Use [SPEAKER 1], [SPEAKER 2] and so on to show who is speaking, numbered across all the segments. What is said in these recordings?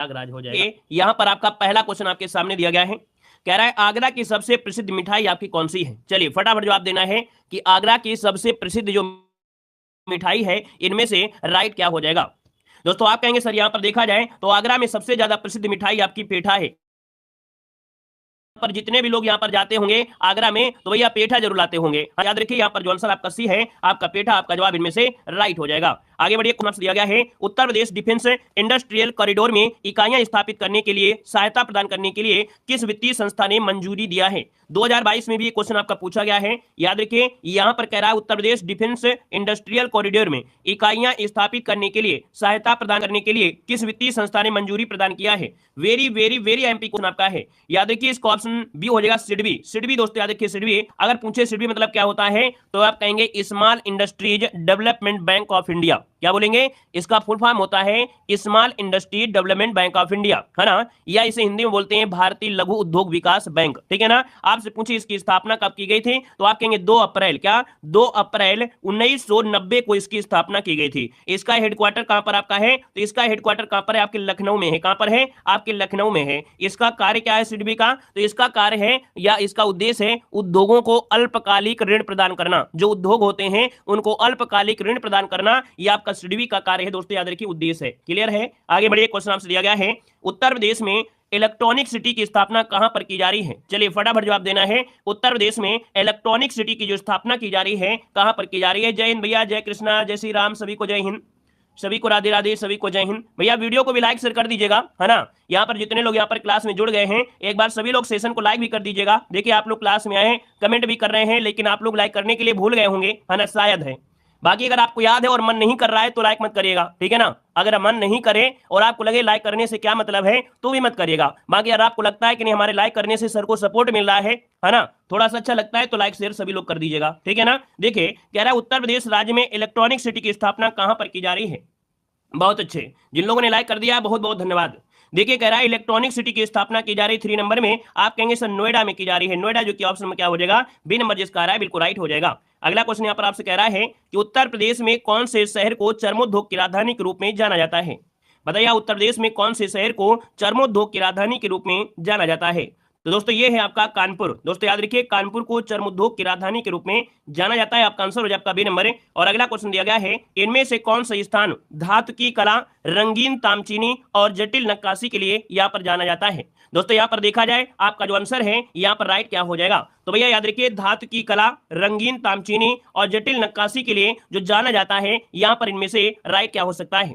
[SPEAKER 1] प्रयागराज हो जाएगा। यहाँ पर आपका पहला क्वेश्चन आपके सामने दिया गया है, कह रहा है आगरा की सबसे प्रसिद्ध मिठाई आपकी कौन सी है। चलिए फटाफट जवाब देना है कि आगरा की सबसे प्रसिद्ध जो मिठाई है इनमें से राइट क्या हो जाएगा। दोस्तों आप कहेंगे सर यहाँ पर देखा जाए तो आगरा में सबसे ज्यादा प्रसिद्ध मिठाई आपकी पेठा है। पर जितने भी लोग यहाँ पर जाते होंगे आगरा में तो भैया पेठा जरूर लाते होंगे। याद रखिए यहाँ पर जो आंसर आपका सी है आपका पेठा, आपका जवाब इनमें से राइट हो जाएगा। आगे बढ़िए, क्वेश्चन दिया गया है Uttar Pradesh defence industrial corridor में इकाइयां स्थापित करने के लिए सहायता प्रदान करने के लिए किस वित्तीय संस्था ने मंजूरी दिया है। 2022 में भी ये क्वेश्चन आपका पूछा गया है। याद रखिए यहाँ पर कह रहा है Uttar Pradesh defence industrial corridor में इकाइयां स्थापित करने के लिए सहायता प्रदान करने के लिए किस वित्तीय संस्था ने मंजूरी प्रदान किया है। Very very very MP question आपका है। याद रखिए इसका ऑप्शन बी हो जाएगा सिडबी। सिडबी दोस्तों याद रखिए सिडबी, अगर पूछे सिडबी मतलब क्या होता है तो आप कहेंगे small industries development bank of India. क्या बोलेंगे, इसका फुल फॉर्म होता है small industry development bank of India, है ना, या इसे हिंदी में बोलते हैं भारतीय लघु उद्योग विकास बैंक। ठीक है ना। आपसे पूछे इसकी स्थापना कब की गई थी तो आप कहेंगे 2 अप्रैल, क्या 2 अप्रैल 1990 को इसकी स्थापना की गई थी। इसका हेडक्वार्टर कहां पर आपका है तो इसका हेडक्वार्टर कहां पर है, आपके लखनऊ में है। कहां पर है, आपके लखनऊ में है। इसका कार्य क्या है सिडबी का, तो इसका कार्य है या इसका उद्देश्य है उद्योगों को अल्पकालिक ऋण प्रदान करना। जो उद्योग होते हैं उनको अल्पकालिक ऋण प्रदान करना, यह आपका सिडबी का कार्य है दोस्तों। याद रखिए उद्देश्य है। क्लियर है। आगे बढ़िए, क्वेश्चन आपसे दिया गया है उत्तर प्रदेश में इलेक्ट्रॉनिक सिटी की स्थापना कहां पर की जा रही है। चलिए फटाफट जवाब देना है। उत्तर प्रदेश में इलेक्ट्रॉनिक सिटी की जो स्थापना की जा रही है कहां पर की जा रही है। जय हिंद भैया, जय कृष्णा, जय श्री राम, सभी को जय हिंद, सभी को राधे राधे, सभी को जय हिंद। भैया वीडियो को भी लाइक शेयर कर दीजिएगा, है ना। यहाँ पर जितने लोग यहाँ पर क्लास में जुड़ गए हैं एक बार सभी लोग सेशन को लाइक भी कर दीजिएगा। देखिए आप लोग क्लास में आए कमेंट भी कर रहे हैं लेकिन आप लोग लाइक करने के लिए भूल गए होंगे, है ना, शायद है। बाकी अगर आपको याद है और मन नहीं कर रहा है तो लाइक मत करिएगा, ठीक है ना। अगर मन नहीं करे और आपको लगे लाइक करने से क्या मतलब है तो भी मत करिएगा। बाकी अगर आपको लगता है कि नहीं हमारे लाइक करने से सर को सपोर्ट मिल रहा है ना, थोड़ा सा अच्छा लगता है तो लाइक शेयर सभी लोग कर दीजिएगा, ठीक है ना। देखिए कह रहा है उत्तर प्रदेश राज्य में इलेक्ट्रॉनिक सिटी की स्थापना कहां पर की जा रही है। बहुत अच्छे, जिन लोगों ने लाइक कर दिया बहुत बहुत धन्यवाद। देखिए कह रहा है इलेक्ट्रॉनिक सिटी की स्थापना की जा रही 3 नंबर में, आप कहेंगे सर नोएडा में की जा रही है। नोएडा जो कि ऑप्शन में क्या हो जाएगा, बी नंबर जिसका आ रहा है बिल्कुल राइट हो जाएगा। अगला क्वेश्चन यहाँ पर आपसे कह रहा है कि उत्तर प्रदेश में कौन से शहर को चर्मोद्योग की राजधानी के रूप में जाना जाता है। बताइए उत्तर प्रदेश में कौन से शहर को चर्मोद्योग की राजधानी के रूप में जाना जाता है। तो दोस्तों ये है आपका कानपुर। दोस्तों याद रखिए कानपुर को चर्मोद्योग की राजधानी के रूप में जाना जाता है। आपका आंसर हो जाए आपका बी नंबर है। और अगला क्वेश्चन दिया गया है इनमें से कौन सा स्थान धातु की कला, रंगीन तामचीनी और जटिल नक्काशी के लिए यहाँ पर जाना जाता है। दोस्तों यहाँ पर देखा जाए आपका जो आंसर है यहाँ पर राइट क्या हो जाएगा। तो भैया याद रखिए धातु की कला, रंगीन तामचीनी और जटिल नक्काशी के लिए जो जाना जाता है यहाँ पर इनमें से राइट क्या हो सकता है।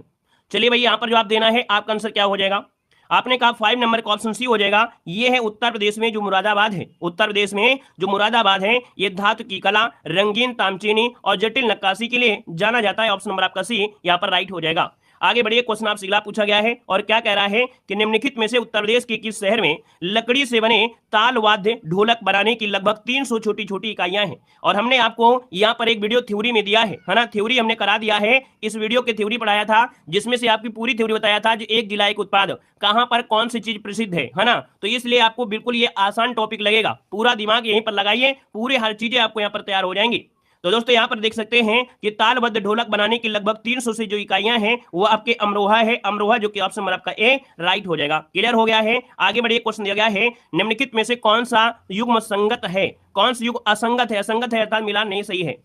[SPEAKER 1] चलिए भैया यहाँ पर जवाब देना है, आपका आंसर क्या हो जाएगा। आपने कहा 5 नंबर का ऑप्शन सी हो जाएगा। ये है उत्तर प्रदेश में जो मुरादाबाद है, उत्तर प्रदेश में जो मुरादाबाद है ये धातु की कला, रंगीन तामचीनी और जटिल नक्काशी के लिए जाना जाता है। ऑप्शन नंबर आपका सी यहाँ पर राइट हो जाएगा। आगे बढ़िए, क्वेश्चन आपसे अगला पूछा गया है और क्या कह रहा है कि निम्नलिखित में से उत्तर प्रदेश के किस शहर में लकड़ी से बने ताल वाद्य ढोलक बनाने की लगभग 300 छोटी छोटी इकाइयां हैं। और हमने आपको यहाँ पर एक वीडियो थ्योरी में दिया है ना, थ्योरी हमने करा दिया है। इस वीडियो के थ्योरी पढ़ाया था जिसमें से आपकी पूरी थ्योरी बताया था जो एक जिला एक उत्पाद कहां पर कौन सी चीज प्रसिद्ध है ना। तो इसलिए आपको बिल्कुल ये आसान टॉपिक लगेगा। पूरा दिमाग यहीं पर लगाइए, पूरी हर चीजें आपको यहाँ पर तैयार हो जाएंगी। तो दोस्तों यहाँ पर देख सकते हैं कि तालबद्ध ढोलक बनाने की लगभग 300 से जो इकाइयां हैं वो आपके अमरोहा है। अमरोहा जो कि ऑप्शन नंबर आपका ए राइट हो जाएगा। क्लियर हो गया है। आगे बढ़िए, क्वेश्चन दिया गया है निम्नलिखित में से कौन सा युग्म संगत है, कौन सा युग असंगत है। असंगत है अर्थात मिलान नहीं सही है।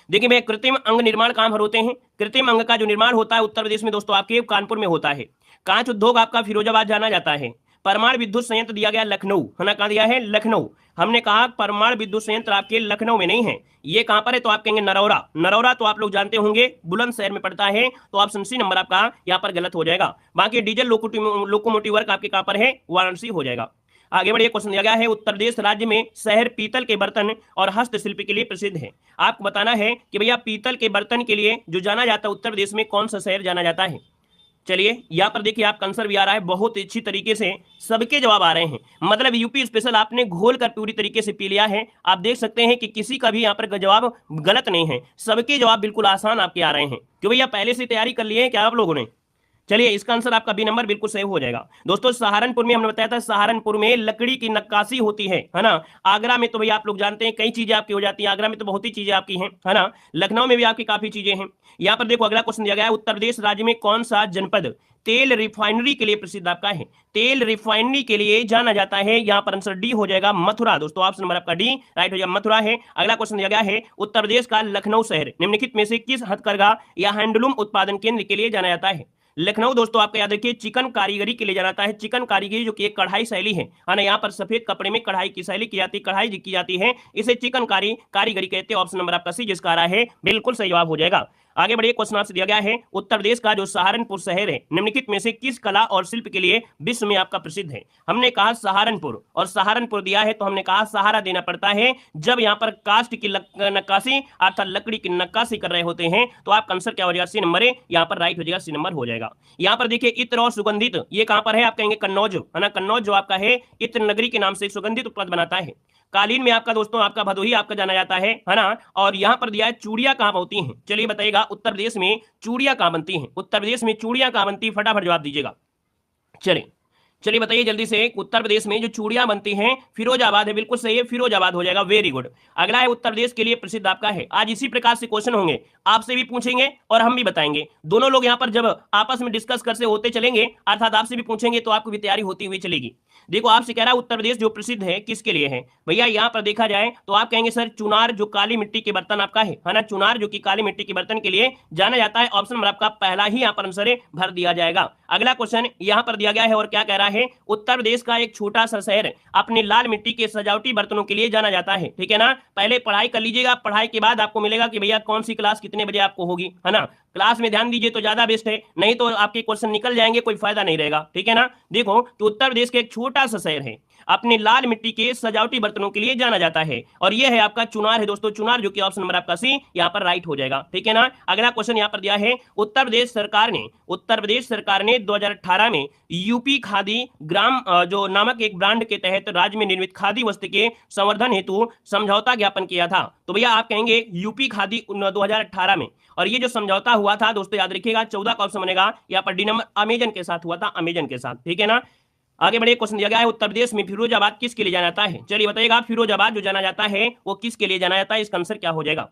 [SPEAKER 1] देखिए भैया कृत्रिम अंग निर्माण कहां पर होते हैं। कृत्रिम अंग का जो निर्माण होता है उत्तर प्रदेश में दोस्तों आपके कानपुर में होता है। कांच उद्योग आपका फिरोजाबाद जाना जाता है। परमाणु विद्युत संयंत्र दिया गया लखनऊ, है ना, कहां दिया है लखनऊ। हमने कहा परमाणु विद्युत संयंत्र आपके लखनऊ में नहीं है, ये कहां पर है तो आप कहेंगे नरौरा। नरौरा तो आप लोग जानते होंगे बुलंदशहर में पड़ता है। तो ऑप्शन सी नंबर आपका यहाँ पर गलत हो जाएगा। बाकी डीजल लोकोमोटिव वर्क आपके कहां पर है, वाराणसी हो जाएगा। आगे बढ़िए, क्वेश्चन दिया गया है उत्तर प्रदेश राज्य में शहर पीतल के बर्तन और हस्तशिल्प के लिए प्रसिद्ध है। आपको बताना है कि भैया पीतल के बर्तन के लिए जो जाना जाता है उत्तर प्रदेश में कौन सा शहर जाना जाता है। चलिए यहाँ पर देखिए आपका आंसर भी आ रहा है, बहुत अच्छी तरीके से सबके जवाब आ रहे हैं। मतलब यूपी स्पेशल आपने घोल कर पूरी तरीके से पी लिया है। आप देख सकते हैं कि किसी का भी यहाँ पर जवाब गलत नहीं है, सबके जवाब बिल्कुल आसान आपके आ रहे हैं। क्यों भैया पहले से तैयारी कर लिए हैं क्या आप लोगों ने। चलिए इसका आंसर आपका बी नंबर बिल्कुल सही हो जाएगा। दोस्तों सहारनपुर में हमने बताया था, सहारनपुर में लकड़ी की नक्काशी होती है ना। आगरा में तो भैया आप लोग जानते हैं कई चीजें आपकी हो जाती हैं, आगरा में तो बहुत ही चीजें आपकी हैं, है ना। लखनऊ में भी आपकी काफी चीजें हैं। यहाँ पर देखो अगला क्वेश्चन दिया गया है, उत्तर प्रदेश राज्य में कौन सा जनपद तेल रिफाइनरी के लिए प्रसिद्ध आपका है? तेल रिफाइनरी के लिए जाना जाता है। यहाँ पर आंसर डी हो जाएगा, मथुरा। दोस्तों ऑप्शन नंबर आपका डी राइट हो जाएगा, मथुरा है। अगला क्वेश्चन दिया गया है, उत्तर प्रदेश का लखनऊ शहर निम्नलिखित में से किस हथकरघा या हैंडलूम उत्पादन केंद्र के लिए जाना जाता है? लखनऊ दोस्तों आपका याद रखिए चिकन कारीगरी के लिए जाना जाता है। चिकन कारीगरी जो कि एक कढ़ाई शैली है ना, यहाँ पर सफेद कपड़े में कढ़ाई की शैली की जाती है, कढ़ाई की जाती है, इसे चिकन कारीगरी कहते हैं। ऑप्शन नंबर आपका सी जिसका आ रहा है बिल्कुल सही जवाब हो जाएगा। आगे बढ़िए, क्वेश्चन आपसे दिया गया है, उत्तर प्रदेश का जो सहारनपुर शहर है निम्नलिखित में से किस कला और शिल्प के लिए विश्व में आपका प्रसिद्ध है? हमने कहा सहारनपुर, और सहारनपुर दिया है तो हमने कहा सहारा देना पड़ता है। जब यहाँ पर कास्ट की नक्काशी अर्थात लकड़ी की नक्काशी कर रहे होते हैं तो आपका आंसर क्या हो जाएगा? सी नंबर है, यहाँ पर राइट हो जाएगा, सी नंबर हो जाएगा। यहाँ पर देखिए इत्र और सुगंधित, ये कहां पर है? आप कहेंगे कन्नौज, है ना। कन्नौज जो आपका है इत्र नगरी के नाम से सुगंधित उत्पाद बनाता है। कालीन में आपका दोस्तों आपका भदोही आपका जाना जाता है ना। और यहां पर दिया है चूड़ियां कहां बनती हैं? चलिए बताइएगा, उत्तर प्रदेश में चूड़ियां कहां बनती हैं? उत्तर प्रदेश में चूड़ियां कहां बनती है? फटाफट जवाब दीजिएगा। चलिए बताइए जल्दी से, उत्तर प्रदेश में जो चूड़ियां बनती हैं फिरोजाबाद है, बिल्कुल सही है, फिरोजाबाद हो जाएगा, वेरी गुड। अगला है उत्तर प्रदेश के लिए प्रसिद्ध आपका है, आज इसी प्रकार से क्वेश्चन होंगे, आपसे भी पूछेंगे और हम भी बताएंगे। दोनों लोग यहां पर जब आपस में डिस्कस करते होते चलेंगे, अर्थात आपसे भी पूछेंगे तो आपको भी तैयारी होती हुई चलेगी। देखो आपसे कह रहा है उत्तर प्रदेश जो प्रसिद्ध है किसके लिए है? भैया यहाँ पर देखा जाए तो आप कहेंगे सर चुनार जो काली मिट्टी के बर्तन आपका है ना, चुनार जो कि काली मिट्टी के बर्तन के लिए जाना जाता है। ऑप्शन नंबर आपका पहला ही यहाँ पर आंसर भर दिया जाएगा। अगला क्वेश्चन यहाँ पर दिया गया है और क्या कह रहा है, उत्तर प्रदेश का एक छोटा सा शहर अपनी लाल मिट्टी के सजावटी बर्तनों के लिए जाना जाता है, ठीक है ना। पहले पढ़ाई कर लीजिएगा, पढ़ाई के बाद आपको मिलेगा कि भैया कौन सी क्लास कितने बजे आपको होगी, है ना। क्लास में ध्यान दीजिए तो ज्यादा बेस्ट है, नहीं तो आपके क्वेश्चन निकल जाएंगे, कोई फायदा नहीं रहेगा, ठीक है ना। देखो तो उत्तर प्रदेश का एक छोटा सा शहर है, अपने लाल मिट्टी के सजावटी बर्तनों के लिए जाना जाता है, और यह है आपका चुनार है दोस्तों, चुनार, जो कि ऑप्शन नंबर आपका सी यहाँ पर राइट हो जाएगा, ठीक है ना। अगला क्वेश्चन यहाँ पर दिया है, उत्तर प्रदेश सरकार ने 2018 में यूपी खादी ग्राम जो नामक एक ब्रांड के तहत राज्य में निर्मित खादी वस्त्र के संवर्धन हेतु समझौता ज्ञापन किया था। तो भैया आप कहेंगे यूपी खादी 2018 में, और ये जो समझौता हुआ था दोस्तों याद रखिएगा 14 का ऑप्शन बनेगा यहाँ पर डी नंबर, अमेजन के साथ हुआ था, अमेजन के साथ, ठीक है ना। आगे बढ़े, क्वेश्चन दिया गया है, उत्तर प्रदेश में फिरोजाबाद किसके लिए जाना जाता है? चलिए बताइएगा, फिरोजाबाद जो जाना जाता है वो किसके लिए जाना जाता है? इसका आंसर क्या हो जाएगा?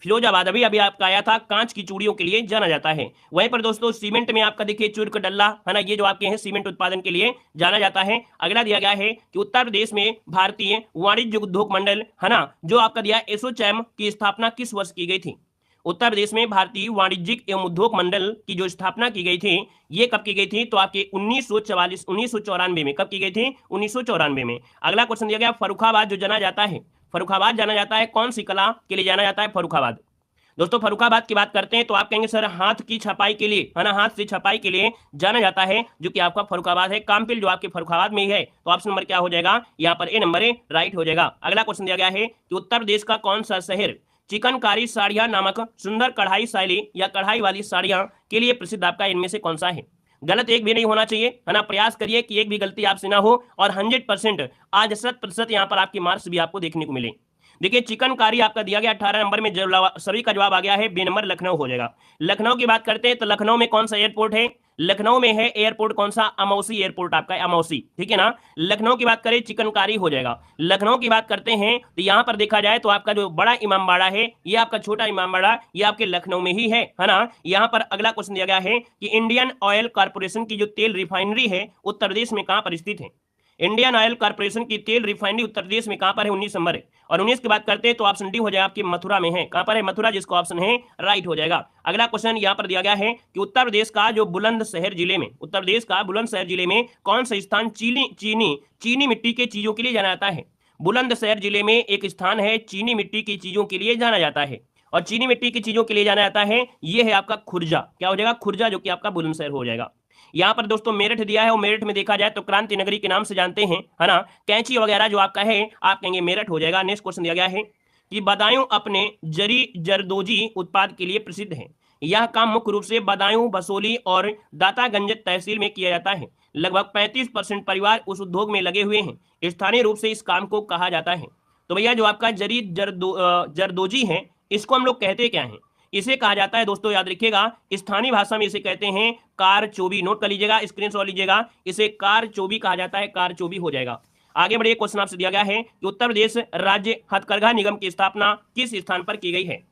[SPEAKER 1] फिरोजाबाद अभी अभी आपका आया था, कांच की चूड़ियों के लिए जाना जाता है। वहीं पर दोस्तों सीमेंट में आपका देखिए चुर्क डल्ला, है ना, ये जो आपके हैं सीमेंट उत्पादन के लिए जाना जाता है। अगला दिया गया है कि उत्तर प्रदेश में भारतीय वाणिज्य उद्योग मंडल, है ना, जो आपका दिया एसोचैम की स्थापना किस वर्ष की गई थी? उत्तर प्रदेश में भारतीय वाणिज्यिक एवं उद्योग मंडल की जो स्थापना की गई थी, ये कब की गई थी? तो आपके 1994 में। कब की गई थी? 1994 में। अगला क्वेश्चन दिया गया, फर्रुखाबाद जो जाना जाता है, फर्रुखाबाद जाना जाता है कौन सी कला के लिए जाना जाता है? फर्रुखाबाद दोस्तों, फर्रुखाबाद की बात करते हैं तो आप कहेंगे सर हाथ की छपाई के लिए, है ना, हाथ से छपाई के लिए जाना जाता है, जो कि आपका फर्रुखाबाद है, कामपिल जो आपके फर्रुखाबाद में ही है। तो ऑप्शन नंबर क्या हो जाएगा? यहाँ पर ए नंबर है, राइट हो जाएगा। अगला क्वेश्चन दिया गया है कि उत्तर प्रदेश का कौन सा शहर चिकनकारी साड़ियां नामक सुंदर कढ़ाई शैली या कढ़ाई वाली साड़ियां के लिए प्रसिद्ध आपका इनमें से कौन सा है? गलत एक भी नहीं होना चाहिए, है ना, प्रयास करिए कि एक भी गलती आपसे ना हो, और 100% आज 100% यहाँ पर आपके मार्क्स भी आपको देखने को मिले। देखिए चिकनकारी आपका दिया गया 18 नंबर में, सभी का जवाब आ गया है, बी नंबर लखनऊ हो जाएगा। लखनऊ की बात करते हैं तो लखनऊ में कौन सा एयरपोर्ट है? लखनऊ में है एयरपोर्ट कौन सा? अमौसी एयरपोर्ट आपका, अमौसी, ठीक है ना। लखनऊ की बात करें चिकनकारी हो जाएगा। लखनऊ की बात करते हैं तो यहां पर देखा जाए तो आपका जो बड़ा इमामबाड़ा है, ये आपका छोटा इमामबाड़ा, ये आपके लखनऊ में ही है ना। यहां पर अगला क्वेश्चन दिया गया है कि इंडियन ऑयल कॉर्पोरेशन की जो तेल रिफाइनरी है उत्तर प्रदेश में कहां पर स्थित है? इंडियन ऑयल कॉर्पोरेशन की तेल रिफाइनरी उत्तर प्रदेश में कहां पर है? 19 नंबर है। और 19 की बात करते हैं तो ऑप्शन डी हो जाएगा आपकी मथुरा में है। कहां पर है? मथुरा, जिसका ऑप्शन है राइट हो जाएगा। अगला क्वेश्चन यहां पर दिया गया है कि उत्तर प्रदेश का जो बुलंदशहर जिले में, उत्तर प्रदेश का बुलंदशहर जिले में कौन सा स्थान चीनी मिट्टी के चीजों के लिए जाना जाता है? बुलंदशहर जिले में एक स्थान है चीनी मिट्टी की चीजों के लिए जाना जाता है, और चीनी मिट्टी की चीजों के लिए जाना जाता है, यह है आपका खुर्जा। क्या हो जाएगा? खुर्जा, जो कि आपका बुलंदशहर हो जाएगा। यहाँ पर दोस्तों मेरठ दिया है, और मेरठ में देखा जाए तो क्रांति नगरी के नाम से जानते हैं, है ना। कैंची वगैरह जो आपका है आप कहेंगे मेरठ हो जाएगा। नेक्स्ट क्वेश्चन दिया गया है कि बदायूं अपने जरदोजी उत्पाद के लिए प्रसिद्ध है। यह काम मुख्य रूप से बदायूं, बसोली और दातागंज तहसील में किया जाता है। लगभग 35% परिवार उस उद्योग में लगे हुए हैं। स्थानीय रूप से इस काम को कहा जाता है। तो भैया जो आपका जरदोजी है, इसको हम लोग कहते क्या है? इसे कहा जाता है दोस्तों, याद रखिएगा, स्थानीय भाषा में इसे कहते हैं कारचोबी। नोट कर लीजिएगा, स्क्रीनशॉट लीजिएगा, इसे कारचोबी कहा जाता है, कारचोबी हो जाएगा। आगे बढ़िए, क्वेश्चन आपसे दिया गया है कि उत्तर प्रदेश राज्य हथकरघा निगम की स्थापना किस स्थान पर की गई है।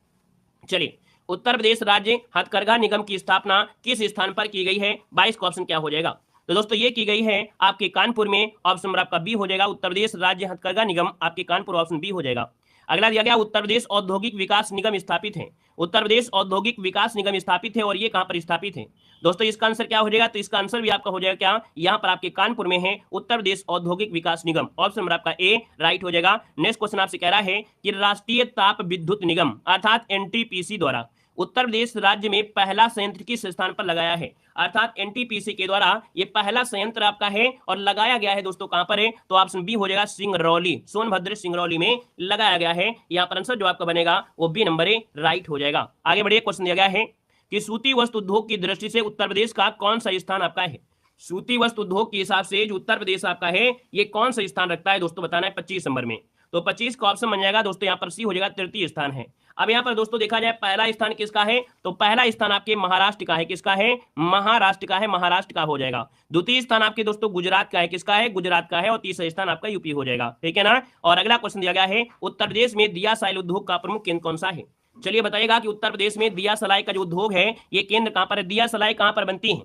[SPEAKER 1] चलिए, उत्तर प्रदेश राज्य हथकरघा निगम की स्थापना किस स्थान पर की गई है, 22 का ऑप्शन क्या हो जाएगा। तो दोस्तों ये की गई है आपके कानपुर में, ऑप्शन नंबर आपका बी हो जाएगा। उत्तर प्रदेश राज्य हथकरघा निगम आपके कानपुर, ऑप्शन बी हो जाएगा। अगला दिया गया, उत्तर प्रदेश औद्योगिक विकास निगम स्थापित है। उत्तर प्रदेश औद्योगिक विकास निगम स्थापित है और ये कहां पर स्थापित है दोस्तों, इसका आंसर क्या हो जाएगा, तो इसका आंसर भी आपका हो जाएगा क्या, यहां पर आपके कानपुर में है उत्तर प्रदेश औद्योगिक विकास निगम, ऑप्शन नंबर आपका ए राइट हो जाएगा। नेक्स्ट क्वेश्चन आपसे कह रहा है कि राष्ट्रीय ताप विद्युत निगम अर्थात एनटीपीसी द्वारा उत्तर प्रदेश राज्य में पहला संयंत्र किस स्थान पर लगाया है, अर्थात एनटीपीसी के द्वारा ये पहला संयंत्र आपका है और लगाया गया है दोस्तों, कहां पर है, तो ऑप्शन बी हो जाएगा, सिंगरौली, सोनभद्र सिंगरौली में लगाया गया है। यहां पर आंसर जो आपका बनेगा वो बी नंबर ए राइट हो जाएगा। आगे बढ़िए, क्वेश्चन दिया गया है कि सूती वस्त्र उद्योग की दृष्टि से उत्तर प्रदेश का कौन सा स्थान आपका है। सूती वस्त्र उद्योग के हिसाब से जो उत्तर प्रदेश आपका है ये कौन सा स्थान रखता है दोस्तों, बताना है 25 नंबर में। तो 25 का ऑप्शन बन जाएगा दोस्तों, यहाँ पर सी हो जाएगा, तृतीय स्थान है। अब यहाँ पर दोस्तों देखा जाए पहला स्थान किसका है, तो पहला स्थान आपके महाराष्ट्र का है, किसका है, महाराष्ट्र का है, महाराष्ट्र का हो जाएगा। द्वितीय स्थान आपके दोस्तों गुजरात का है, किसका है, गुजरात का है, और तीसरा स्थान आपका यूपी हो जाएगा, ठीक है ना। और अगला क्वेश्चन दिया गया है, उत्तर प्रदेश में दिया साइल उद्योग का प्रमुख केंद्र कौन सा है। चलिए बताइएगा कि उत्तर प्रदेश में दिया सलाई का जो उद्योग है ये केंद्र कहां पर है, दिया सलाई कहां पर बनती है,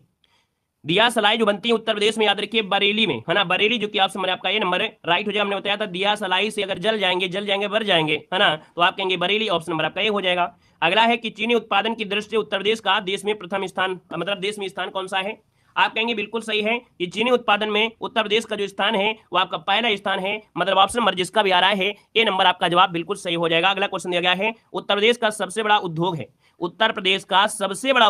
[SPEAKER 1] दिया सलाई जो बनती है उत्तर प्रदेश में, याद रखिए बरेली में, है ना, बरेली, जो कि ऑप्शन नंबर आपका ये नंबर राइट हो जाएगा। हमने बताया था दिया सलाई से अगर जल जाएंगे भर जाएंगे, है ना, तो आप कहेंगे बरेली, ऑप्शन नंबर आपका ये हो जाएगा। अगला है कि चीनी उत्पादन की दृष्टि से उत्तर प्रदेश का देश में प्रथम स्थान, मतलब देश में स्थान कौन सा है। आप कहेंगे बिल्कुल सही है कि चीनी उत्पादन में उत्तर प्रदेश का जो स्थान है वो आपका पहला स्थान है, मतलब ऑप्शन नंबर जिसका भी आ रहा है ए नंबर आपका जवाब बिल्कुल सही हो जाएगा। अगला क्वेश्चन दिया गया है, उत्तर प्रदेश का सबसे बड़ा उद्योग है, उत्तर प्रदेश का सबसे बड़ा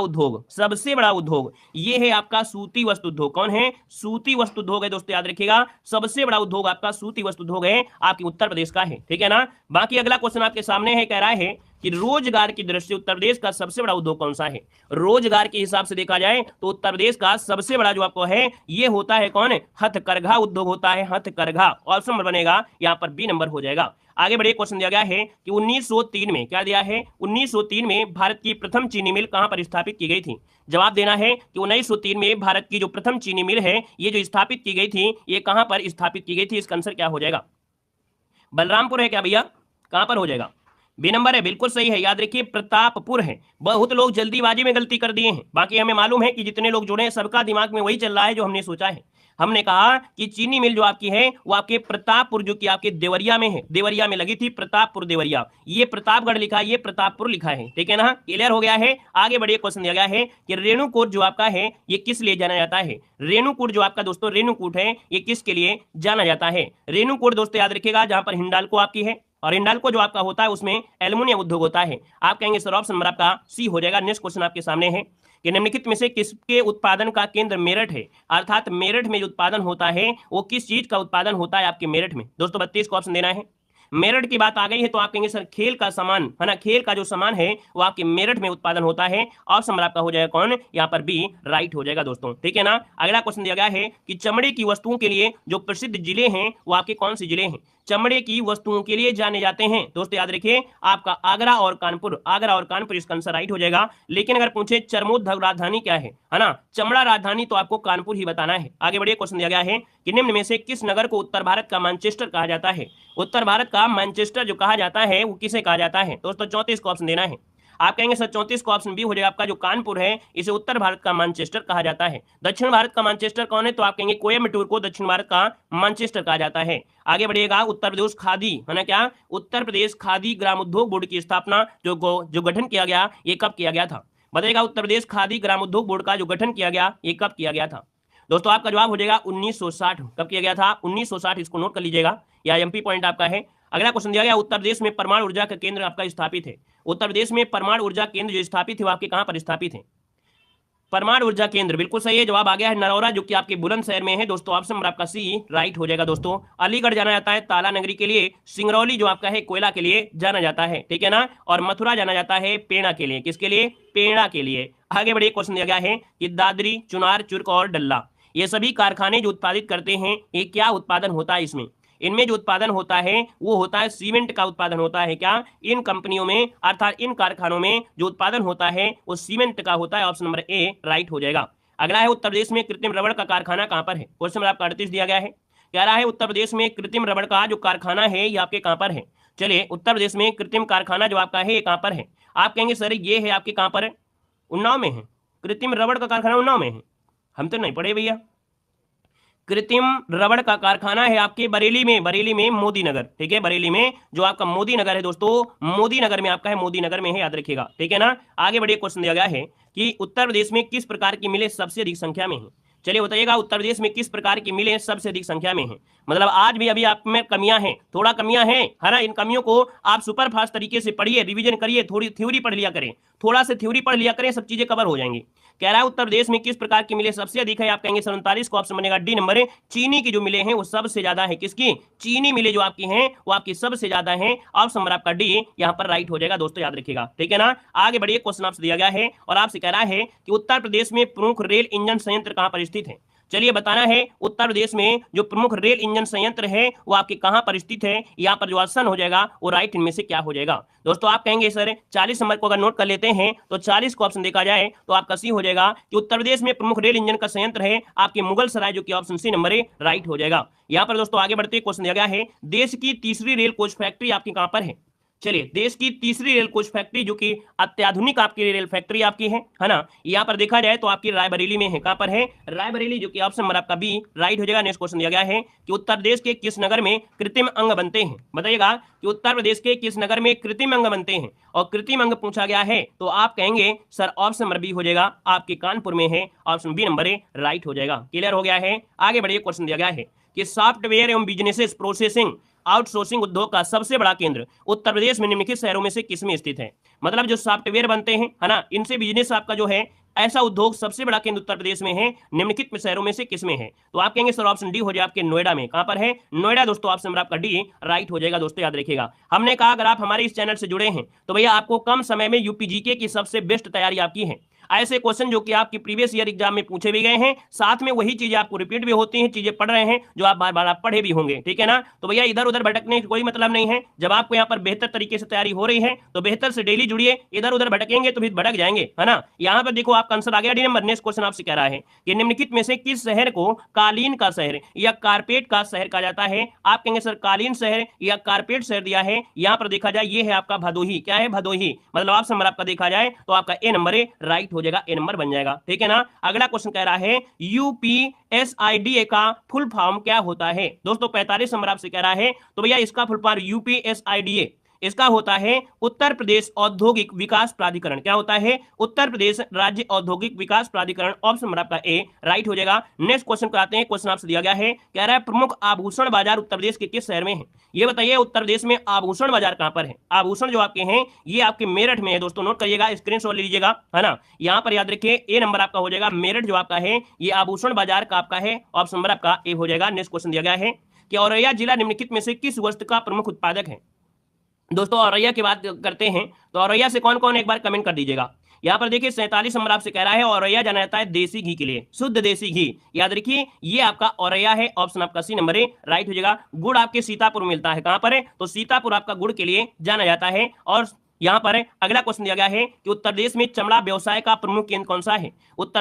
[SPEAKER 1] उद्योग ये है आपका सूती वस्त्र उद्योग। कौन है, सूती वस्त्र उद्योग है दोस्तों, याद रखिएगा, सबसे बड़ा उद्योग आपका सूती वस्त्र उद्योग है, आपके उत्तर प्रदेश का है, ठीक है ना। बाकी अगला क्वेश्चन आपके सामने है, कह रहा है कि रोजगार की दृष्टि से उत्तर प्रदेश का सबसे बड़ा उद्योग कौन सा है। रोजगार के हिसाब से देखा जाए तो उत्तर प्रदेश का सबसे बड़ा जो आपको है ये होता है कौन, हथकरघा उद्योग होता है, हथकरघा, ऑप्शन नंबर बनेगा यहाँ पर बी नंबर हो जाएगा। आगे बढ़िए, क्वेश्चन दिया गया है कि 1903 में, क्या दिया है, 1903 में भारत की प्रथम चीनी मिल कहां पर स्थापित की गई थी। जवाब देना है कि 1903 में भारत की जो प्रथम चीनी मिल है ये जो स्थापित की गई थी ये कहां पर स्थापित की गई थी, इसका आंसर क्या हो जाएगा, बलरामपुर है क्या भैया, कहां पर हो जाएगा, बी नंबर है, बिल्कुल सही है। याद रखिए प्रतापपुर है। बहुत लोग जल्दीबाजी में गलती कर दिए हैं, बाकी हमें मालूम है कि जितने लोग जुड़े हैं सबका दिमाग में वही चल रहा है जो हमने सोचा है। हमने कहा कि चीनी मिल जो आपकी है वो आपके प्रतापपुर, जो कि आपके देवरिया में है, देवरिया में लगी थी, प्रतापपुर देवरिया, ये प्रतापगढ़ लिखा है, ये प्रतापपुर लिखा है, ठीक है ना, क्लियर हो गया है। आगे बढ़िए, क्वेश्चन दिया गया है कि रेणुकूट जो आपका है ये किस लिए जाना जाता है। रेणुकूट जो आपका दोस्तों रेणुकूट है ये किसके लिए जाना जाता है। रेणुकूट दोस्तों याद रखिएगा जहां पर हिंडाल्को आपकी है, और हिंडाल्को जो आपका होता है उसमें एल्युमिनियम उद्योग होता है। आप कहेंगे सर ऑप्शन नंबर आपका सी हो जाएगा। नेक्स्ट क्वेश्चन आपके सामने है कि निम्नलिखित में से किसके उत्पादन का केंद्र मेरठ है, अर्थात मेरठ में जो उत्पादन होता है वो किस चीज का उत्पादन होता है आपके मेरठ में। दोस्तों 32 को ऑप्शन देना है। मेरठ की बात आ गई है तो आप कहेंगे सर खेल का सामान, है ना, खेल का जो सामान है वो आपके मेरठ में उत्पादन होता है, ऑप्शन नंबर आपका हो जाएगा कौन, यहाँ पर बी राइट हो जाएगा दोस्तों, ठीक है ना। अगला क्वेश्चन दिया गया है कि चमड़े की वस्तुओं के लिए जो प्रसिद्ध जिले हैं वो आपके कौन से जिले हैं। चमड़े की वस्तुओं के लिए जाने जाते हैं दोस्तों, याद रखिए आपका आगरा और कानपुर, आगरा और कानपुर इसका आंसर राइट हो जाएगा। लेकिन अगर पूछे चर्मोद्योग राजधानी क्या है ना, चमड़ा राजधानी, तो आपको कानपुर ही बताना है। आगे बढ़िए, क्वेश्चन दिया गया है कि निम्न में से किस नगर को उत्तर भारत का मैनचेस्टर कहा जाता है। उत्तर भारत का मैनचेस्टर जो कहा जाता है वो किसे कहा जाता है दोस्तों, 34 को ऑप्शन देना है। आप कहेंगे सर 34 को ऑप्शन बी हो जाएगा, आपका जो कानपुर है इसे उत्तर भारत का मैनचेस्टर कहा जाता है। दक्षिण भारत का मैनचेस्टर कौन है, तो आप कहेंगे कोयम्बटूर को दक्षिण भारत का मैनचेस्टर कहा जाता है। आगे बढ़िएगा, उत्तर प्रदेश खादी, है ना, क्या उत्तर प्रदेश खादी ग्राम उद्योग बोर्ड की स्थापना जो गठन किया गया ये कब किया गया था, बताइएगा। उत्तर प्रदेश खादी ग्राम उद्योग बोर्ड का जो गठन किया गया ये कब किया गया था दोस्तों, आपका जवाब हो जाएगा 1960। कब किया गया था, 1960, इसको नोट कर लीजिएगा, या एमपी पॉइंट आपका है। अगला क्वेश्चन दिया गया, उत्तर प्रदेश में परमाणु ऊर्जा का केंद्र आपका स्थापित है। उत्तर प्रदेश में परमाणु ऊर्जा केंद्र जो स्थापित है वो आपके कहां पर स्थापित है, परमाणु ऊर्जा केंद्र, बिल्कुल सही है। जवाब आ गया है नरौरा, जो कि आपके बुलंदशहर में है दोस्तों, ऑप्शन नंबर आपका सी राइट हो जाएगा दोस्तों। अलीगढ़ जाना जाता है ताला नगरी के लिए, सिंगरौली जो आपका है कोयला के लिए जाना जाता है, ठीक है ना, और मथुरा जाना जाता है पेड़ा के लिए, किसके लिए, पेड़ा के लिए। आगे बढ़िए, क्वेश्चन दिया गया है कि दादरी, चुनार, चुर्क और डल्ला ये सभी कारखाने जो उत्पादित करते हैं ये क्या उत्पादन होता है इसमें। इनमें जो उत्पादन होता है वो होता है सीमेंट का उत्पादन होता है। क्या? इन कंपनियों में अर्थात इन कारखानों में जो उत्पादन होता है वो सीमेंट का होता है। ऑप्शन नंबर ए राइट हो जाएगा। अगला है उत्तर प्रदेश में कृत्रिम रबड़ का कारखाना कहां पर है? क्वेश्चन नंबर आपका 38 दिया गया है। कह रहा है उत्तर प्रदेश में कृत्रिम रबड़ का जो कारखाना है ये आपके कहां पर है? चलिए, उत्तर प्रदेश में कृत्रिम कारखाना जो आपका है ये कहां पर है? आप कहेंगे सर ये है आपके कहां पर है? उन्नाव में है। कृत्रिम रबड़ का कारखाना उन्नाव में है। हम तो नहीं पढ़े भैया। कृत्रिम रबड़ का कारखाना है आपके बरेली में, बरेली में मोदी नगर। ठीक है, बरेली में जो आपका मोदी नगर है दोस्तों, मोदी नगर में आपका है, मोदी नगर में है, याद रखिएगा। ठीक है ना। आगे बढ़िए, क्वेश्चन दिया गया है कि उत्तर प्रदेश में किस प्रकार की मिलें सबसे अधिक संख्या में है? चलिए बताइएगा, उत्तर प्रदेश में किस प्रकार की मिलें सबसे अधिक संख्या में है? मतलब आज भी अभी आप में कमियां हैं, थोड़ा कमियां हैं, है ना। इन कमियों को आप सुपर फास्ट तरीके से पढ़िए, रिवीजन करिए, थोड़ी थ्योरी पढ़ लिया करें, थोड़ा से थ्योरी पढ़ लिया करें, सब चीजें कवर हो जाएंगी। कह रहा है उत्तर प्रदेश में किस प्रकार की मिलें सबसे अधिक है? आप कहेंगे 47 को ऑप्शन बनेगा डी नंबर। चीनी की जो मिलें हैं वो सबसे ज्यादा है। किसकी? चीनी मिलें जो आपकी हैं वो आपकी सबसे ज्यादा है। ऑप्शन नंबर आपका डी यहां पर राइट हो जाएगा दोस्तों, याद रखिएगा। ठीक है ना। आगे बढ़िए, क्वेश्चन आपसे दिया गया है और आपसे कह रहा है कि उत्तर प्रदेश में प्रमुख रेल इंजन संयंत्र कहां पर स्थित है? चलिए बताना है, उत्तर प्रदेश में जो प्रमुख रेल इंजन संयंत्र है वो आपके कहां पर स्थित है? यहाँ पर जो ऑप्शन हो जाएगा वो राइट इनमें से क्या हो जाएगा? दोस्तों आप कहेंगे सर 40 नंबर को अगर नोट कर लेते हैं तो 40 को ऑप्शन देखा जाए तो आपका सी हो जाएगा कि उत्तर प्रदेश में प्रमुख रेल इंजन का संयंत्र है आपके मुगल सराय, जो कि ऑप्शन सी नंबर राइट हो जाएगा। यहाँ पर दोस्तों आगे बढ़ते क्वेश्चन दिया गया है, देश की तीसरी रेल कोच फैक्ट्री आपकी कहां पर है? चलिए, देश की तीसरी रेल कोच फैक्ट्री जो कि अत्याधुनिक आपकी रेल फैक्ट्री आपकी है ना, यहां पर देखा जाए तो आपकी रायबरेली में है। कहां पर है? रायबरेली, जो कि ऑप्शन नंबर आपका बी राइट हो जाएगा। नेक्स्ट क्वेश्चन दिया गया है कि उत्तर प्रदेश के किस नगर में कृत्रिम अंग बनते हैं? बताइएगा कि उत्तर प्रदेश के किस नगर में कृत्रिम अंग बनते हैं, और कृत्रिम अंग पूछा गया है तो आप कहेंगे सर ऑप्शन नंबर बी हो जाएगा, आपके कानपुर में है। ऑप्शन बी नंबर राइट हो जाएगा। क्लियर हो गया है। आगे बढ़िए, क्वेश्चन दिया गया है कि सॉफ्टवेयर एवं बिजनेसेस प्रोसेसिंग आउटसोर्सिंग उद्योग का सबसे बड़ा केंद्र उत्तर प्रदेश में निम्नलिखित शहरों में से किसमें स्थित है? मतलब जो सॉफ्टवेयर बनते हैं, है ना, इनसे बिजनेस आपका जो है, ऐसा उद्योग सबसे बड़ा केंद्र उत्तर प्रदेश में है, निम्नलिखित शहरों में से किसमें है? तो आप कहेंगे सर ऑप्शन डी हो जाए आपके नोएडा में। कहां पर है? नोएडा। दोस्तों ऑप्शन नंबर आपका डी राइट हो जाएगा। दोस्तों याद रखिएगा, हमने कहा अगर आप हमारे इस चैनल से जुड़े हैं तो भैया आपको कम समय में यूपी जीके की सबसे बेस्ट तैयारी आपकी है। ऐसे क्वेश्चन जो कि आपकी प्रीवियस ईयर एग्जाम में पूछे भी गए हैं, साथ में वही चीजें आपको रिपीट भी होती हैं, चीजें पढ़ रहे हैं जो आप बार बार आप पढ़े भी होंगे। ठीक है ना। तो भैया इधर उधर भटकने का कोई मतलब नहीं है। जब आपको यहाँ पर बेहतर तरीके से तैयारी हो रही है तो बेहतर से डेली जुड़िए, इधर उधर भटकेंगे तो फिर भटक जाएंगे, है ना। यहाँ पर देखो आपका आंसर आ गया डी नंबर। नेक्स्ट क्वेश्चन आपसे कह रहा है कि निम्नलिखित में से किस शहर को कालीन का शहर या कारपेट का शहर कहा जाता है? आप कहेंगे सर कालीन शहर या कारपेट शहर दिया है। यहाँ पर देखा जाए ये है आपका भदोही। क्या है? भदोही। मतलब ऑप्शन नंबर आपका देखा जाए तो आपका ए नंबर राइट हो जाएगा, ए नंबर बन जाएगा। ठीक है ना। अगला क्वेश्चन कह रहा है यूपीएसआईडीए का फुल फॉर्म क्या होता है? दोस्तों 45 नंबर आपसे कह रहा है तो भैया इसका फुल फॉर्म यूपीएसआईडीए इसका होता है उत्तर प्रदेश औद्योगिक विकास प्राधिकरण। क्या होता है? उत्तर प्रदेश राज्य औद्योगिक विकास प्राधिकरण। ऑप्शन नंबर आपका ए राइट हो जाएगा। नेक्स्ट क्वेश्चन पे आते हैं। क्वेश्चन आपसे दिया गया है, कह रहा है प्रमुख आभूषण बाजार उत्तर प्रदेश के किस शहर में है? ये बताइए उत्तर प्रदेश में आभूषण बाजार कहां पर है? आभूषण जो आपके हैं ये आपके मेरठ में है। दोस्तों नोट करिएगा, स्क्रीनशॉट ले लीजिएगा, है ना। यहाँ पर याद रखिए ए नंबर आपका हो जाएगा। मेरठ जो आपका है ये आभूषण बाजार का आपका है। ऑप्शन नंबर आपका ए हो जाएगा। नेक्स्ट क्वेश्चन दिया गया है कि औरैया जिला निम्नलिखित में से किस वस्तु का प्रमुख उत्पादक है? दोस्तों औरैया की बात करते हैं तो औरैया से कौन कौन एक बार कमेंट कर दीजिएगा। यहाँ पर देखिए 47 नंबर आपसे कह रहा है औरैया जाना जाता है देसी घी के लिए, शुद्ध देसी घी। याद रखिए ये आपका औरैया है। ऑप्शन आपका सी नंबर राइट हो जाएगा। गुड़ आपके सीतापुर मिलता है। कहां पर है? तो सीतापुर आपका गुड़ के लिए जाना जाता है। और यहाँ पर अगला क्वेश्चन दिया गया है कि उत्तर प्रदेश में चमड़ा व्यवसाय का प्रमुख केंद्र कौन सा है? उत्तर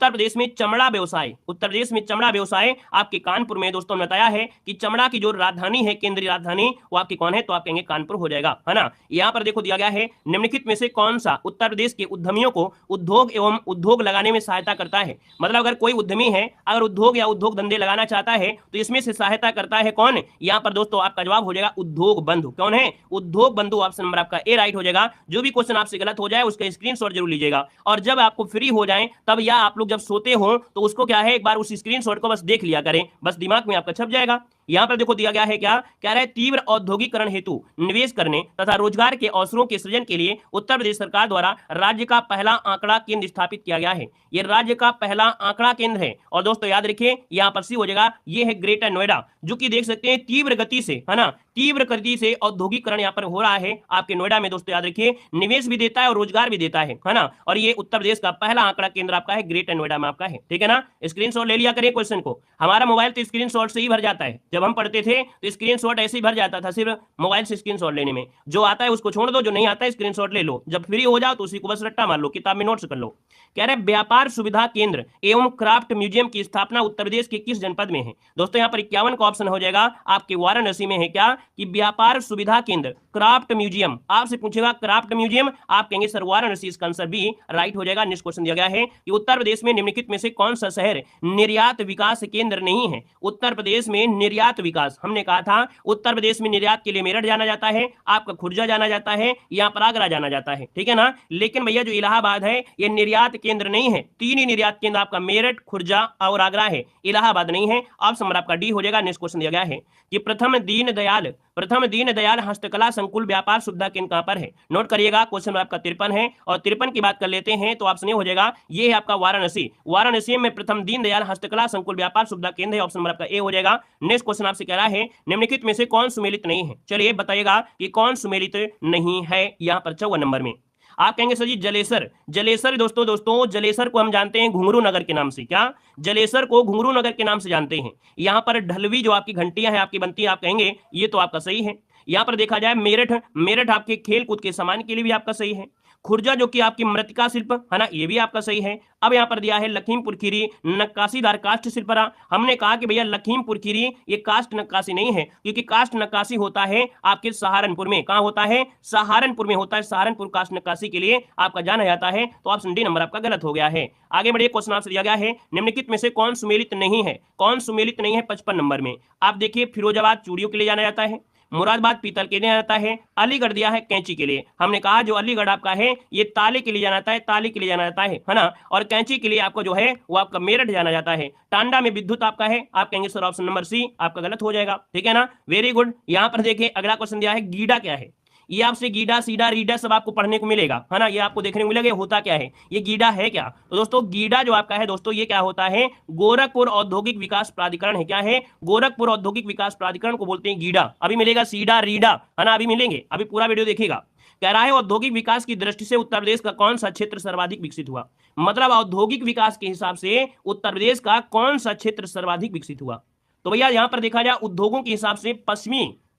[SPEAKER 1] प्रदेश में चमड़ा व्यवसाय, उत्तर प्रदेश में चमड़ा व्यवसाय आपके कानपुर में। दोस्तों ने बताया है कि चमड़ा की जो राजधानी है, केंद्रीय राजधानी, वो आपकी कौन है? तो आप कहेंगे कानपुर हो जाएगा, है ना। यहाँ पर देखो दिया गया है निम्नलिखित में से कौन सा उत्तर प्रदेश के उद्यमियों को उद्योग एवं उद्योग लगाने में सहायता करता है? मतलब अगर कोई उद्यमी है, अगर उद्योग या उद्योग धंधे लगाना चाहता है तो इसमें से सहायता करता है कौन? यहाँ पर दोस्तों आपका जवाब हो जाएगा उद्योग बंधु। कौन है? उद्योग बंधु। ऑप्शन नंबर आपका ए राइट हो जाएगा। जो भी क्वेश्चन आपसे गलत हो जाए उसका स्क्रीनशॉट जरूर लीजिएगा, और जब आपको फ्री हो जाए तब या आप लोग जब सोते हो तो उसको क्या है, एक बार उस स्क्रीनशॉट को बस देख लिया करें, बस दिमाग में आपका छप जाएगा। यहां पर देखो दिया गया है, क्या कह रहा है? तीव्र औद्योगिकरण हेतु निवेश करने तथा रोजगार के अवसरों के सृजन के लिए उत्तर प्रदेश सरकार द्वारा राज्य का पहला आंकड़ा केंद्र स्थापित किया गया है। यह राज्य का पहला आंकड़ा केंद्र है। और दोस्तों याद रखिए यहां पर सी हो जाएगा, ये है ग्रेटर नोएडा, जो कि देख सकते हैं तीव्र गति से, है ना, तीव्र गति से औद्योगिकरण यहां पर हो रहा है आपके नोएडा में। दोस्तों याद रखिए निवेश भी देता है और रोजगार भी देता है ना। और ये उत्तर प्रदेश का पहला आंकड़ा केंद्र आपका है, ग्रेटर नोएडा में आपका है। ठीक है ना। स्क्रीनशॉट ले लिया करिए क्वेश्चन को, हमारा मोबाइल तो स्क्रीनशॉट से ही भर जाता है। जब हम पढ़ते थे तो स्क्रीनशॉट ऐसे ही भर जाता था, सिर्फ मोबाइल से स्क्रीनशॉट लेने में। जो आता है उसको छोड़ दो, जो नहीं आता है स्क्रीनशॉट ले लो, जब फ्री हो जाओ तो उसी को बस रट्टा मार लो, किताब में नोट्स कर लो। कह रहे व्यापार सुविधा केंद्र एवं क्राफ्ट म्यूजियम की स्थापना उत्तर प्रदेश के किस जनपद में है? दोस्तों यहाँ पर 51 का ऑप्शन हो जाएगा आपके वाराणसी में है। क्या कि व्यापार सुविधा केंद्र क्राफ्ट म्यूजियम, आपसे पूछेगा क्राफ्ट म्यूजियम, आप कहेंगे सर वाराणसी, इसका आंसर बी राइट हो जाएगा। नेक्स्ट क्वेश्चन दिया गया है कि उत्तर प्रदेश में निम्नलिखित में से कौन सा शहर निर्यात विकास केंद्र नहीं है? उत्तर प्रदेश में निर्यात विकास, हमने कहा था उत्तर प्रदेश में निर्यात के लिए मेरठ जाना जाता है, आपका खुर्जा जाना जाता है, यहाँ पर आगरा जाना जाता है, ठीक है ना। लेकिन भैया जो इलाहाबाद है ये निर्यात केंद्र नहीं है। तीन ही निर्यात केंद्र आपका मेरठ, खुर्जा और आगरा है, इलाहाबाद नहीं है। ऑप्शन नंबर आपका डी हो जाएगा। नेक्स्ट क्वेश्चन दिया गया है कि प्रथम दीनदयाल हस्तकला संकुल व्यापार सुविधा केंद्र कहां पर है? नोट करिएगा, क्वेश्चन आपका 53 है और 53 की बात कर लेते हैं तो ऑप्शन ए हो जाएगा, ये है आपका वाराणसी। वाराणसी में प्रथम दीनदयाल हस्तकला संकुल व्यापार सुविधा केंद्र है, ऑप्शन नंबर आपका ए हो जाएगा। नेक्स्ट क्वेश्चन आपसे कह रहा है निम्नलिखित में से कौन सुमेलित नहीं है? चलिए बताइएगा कि कौन सुमेलित नहीं है यहाँ पर 54 नंबर में। आप कहेंगे सर जी जलेसर, जलेसर दोस्तों जलेसर को हम जानते हैं घुंघरू नगर के नाम से। क्या? जलेसर को घुंघरू नगर के नाम से जानते हैं। यहाँ पर ढलवी जो आपकी घंटियां हैं आपकी बनती है, आप कहेंगे ये तो आपका सही है। यहाँ पर देखा जाए मेरठ आपके खेल कूद के सामान के लिए भी आपका सही है। खुर्जा जो कि आपकी मृतिका शिल्प है ना, ये भी आपका सही है। अब यहाँ पर दिया है लखीमपुर खीरी नक्काशीदार कास्ट शिल्परा। हमने कहा कि भैया लखीमपुर खीरी ये कास्ट नक्काशी नहीं है, क्योंकि कास्ट नक्काशी होता है आपके सहारनपुर में। कहाँ होता है? सहारनपुर में होता है। सहारनपुर कास्ट नक्काशी के लिए आपका जाना जाता है। तो ऑप्शन डी नंबर आपका गलत हो गया है। आगे बढ़िए, क्वेश्चन आपसे दिया गया है निम्नलिखित में से कौन सुमेलित नहीं है? कौन सुमेलित नहीं है 55 नंबर में। आप देखिए फिरोजाबाद चूड़ियों के लिए जाना जाता है, मुरादाबाद पीतल के लिए जाता है, अलीगढ़ दिया है कैंची के लिए। हमने कहा जो अलीगढ़ आपका है ये ताले के लिए जाना जाता है, ताले के लिए जाना जाता है ना, और कैंची के लिए आपको जो है वो आपका मेरठ जाना जाता है। टांडा में विद्युत आपका है, आप कहेंगे सर ऑप्शन नंबर सी आपका गलत हो जाएगा, ठीक है ना। Very good. यहाँ पर देखिए अगला क्वेश्चन दिया है गीडा क्या है? ये आपसे गीडा सीडा रीडा सब आपको पढ़ने को मिलेगा, है ना, ये आपको देखने को मिलेगा। होता क्या है ये गीडा है क्या? तो दोस्तों गीडा जो आपका है दोस्तों ये क्या होता है? गोरखपुर औद्योगिक विकास प्राधिकरण है। क्या है? गोरखपुर औद्योगिक विकास प्राधिकरण को बोलते हैं गीडा। अभी मिलेगा सीडा रीडा, है ना, अभी मिलेंगे, अभी पूरा वीडियो देखिएगा। कह रहा है औद्योगिक विकास की दृष्टि से उत्तर प्रदेश का कौन सा क्षेत्र सर्वाधिक विकसित हुआ? मतलब औद्योगिक विकास के हिसाब से उत्तर प्रदेश का कौन सा क्षेत्र सर्वाधिक विकसित हुआ? तो भैया यहां पर देखा जाए उद्योगों के हिसाब से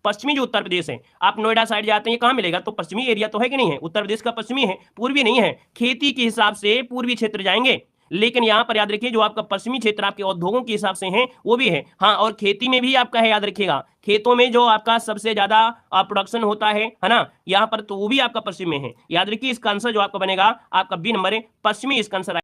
[SPEAKER 1] पश्चिमी जो उत्तर प्रदेश है, आप नोएडा साइड जाते हैं कहां मिलेगा? तो पश्चिमी एरिया तो है कि नहीं है? उत्तर प्रदेश का पश्चिमी है, पूर्वी नहीं है। खेती के हिसाब से पूर्वी क्षेत्र जाएंगे, लेकिन यहां पर याद रखिए जो आपका पश्चिमी क्षेत्र आपके उद्योगों के हिसाब से है वो भी है। हाँ, और खेती में भी आपका है, याद रखिएगा खेतों में जो आपका सबसे ज्यादा प्रोडक्शन होता है ना, यहाँ पर तो वो भी आपका पश्चिम में है। याद रखिए इसका आंसर जो आपका बनेगा आपका बी नंबर है, पश्चिमी इसका आंसर